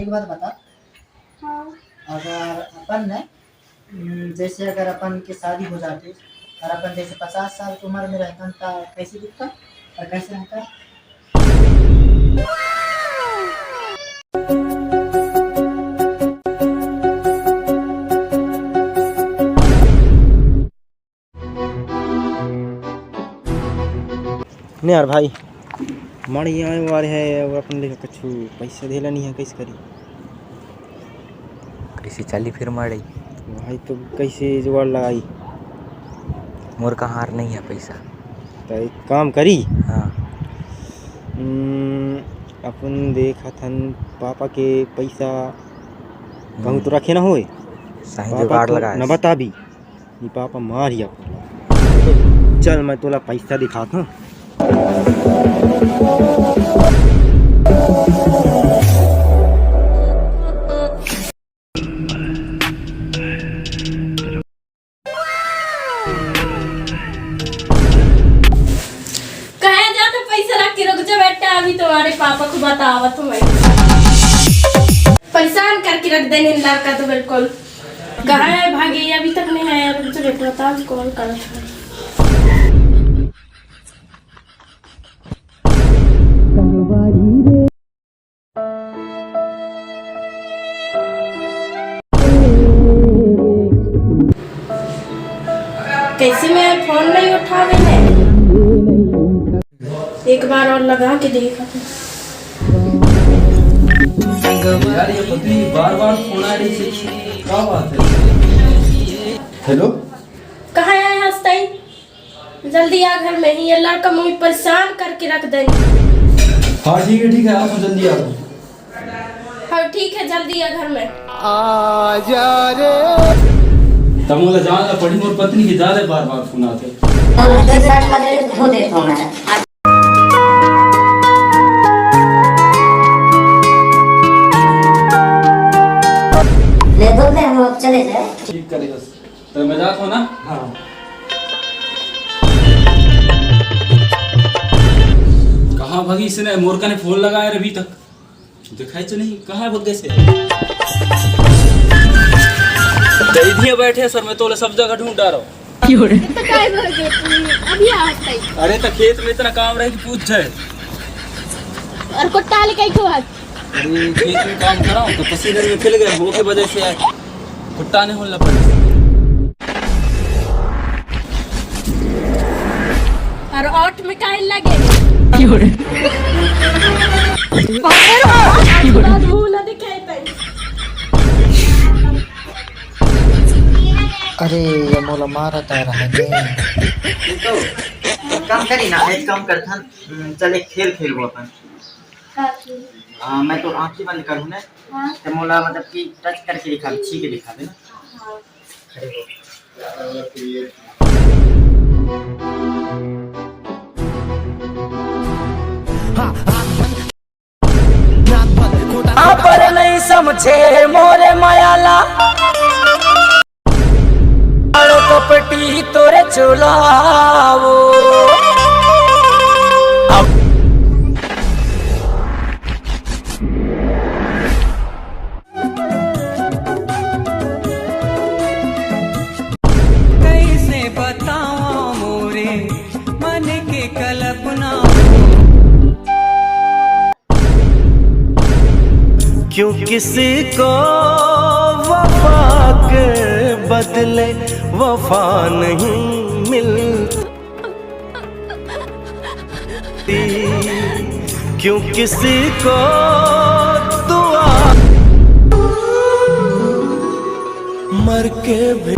एक बात बता। हाँ। अगर अपन ने जैसे अगर अपन की शादी हो जाती और अपन जैसे 50 साल की उम्र में रहता तो कैसे दिखता और कैसे रहता? नहीं यार भाई मड़ी आए वाले है और अपन लेकर कछु पैसा देला नहीं है, कैसे करी? कैसे चली फिर मड़ी? भाई तो कैसे जुगाड़ लगाई? मोर का हार नहीं है पैसा। तो एक काम करी। हाँ। अपन देखा थन पापा के पैसा कहूँ तो रखे ना होए, सही पापा जुगाड़ को लगा न बता भी ये पापा मार ही अपन। चल मैं तोला पैसा दिखाता हूँ। कहे जाते पैसा रख के रुक जा बेटा, अभी तुम्हारे पापा को बतावा तुम्हें परेशान करके रख देने लड़का तो बिल्कुल। कहा है भागी अभी तक नहीं आया, रुक जा बेटा बता कॉल कर। कैसे मैं फोन नहीं उठा मैंने, एक बार और लगा के देखा था। यार ये पत्नी बार-बार फोन आ रही थी, क्या बात है? हेलो, कहाँ है हस्ताई? जल्दी आ घर में ही, ये लड़का मुझे परेशान करके रख देंगे। हाँ ठीक है आप जल्दी आ जाओ। हाँ ठीक है जल्दी आ घर में। तमोला जान ला पड़ी मोर पत्नी की जाले बार-बार फोन आते। ले दो ले हम अब चले जाए। ठीक करे बस। तो मैं जाता हूँ ना? हाँ। कहाँ भागी इसने? मोरका ने फोन लगाया अभी तक दिखाई तो नहीं, कहाँ भग गए से? इधर बैठे सर, मैं तो सब जगह ढूंढ रहा हूँ। अभी आ अरे तो खेत में इतना काम रहे कि पूछ जाए। और कुत्ता लेके क्यों हाथ? अरे खेत में काम कर रहा हूँ तो पसीने में फैल गए, वो की वजह से आए कुत्ता ने होने पड़े। और आउट में काहे लगे? मुंह ना दिखाई पाई। अरे ये मोला मारा ता रहा है तो काम करी ना, एक काम कर था। चल एक खेल खेल वो अपन। मैं तो आंखें बंद करूँ ना। हाँ। तो मोला मतलब कि टच करके दिखा, छीन के दिखा देना। खड़े हो। पर नहीं समझे मोरे मायाला कपटी तोरे चुलावो। कैसे बताओ मोरे मन के कल्पना, क्यों किसी को वफा के बदले वफा नहीं मिलती, क्यों किसी को दुआ मर के भी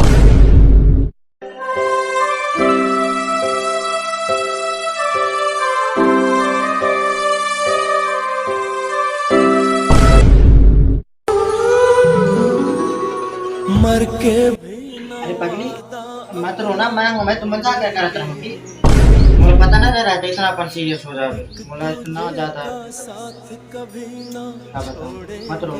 मर के भी। अरे पगली मैं तो रोना मैं तो मजाक क्या करता हूँ कि मुझे पता ना रहा है इतना अपन सीरियस हो जाए, मुझे इतना ज्यादा। हाँ बताओ, मत रो।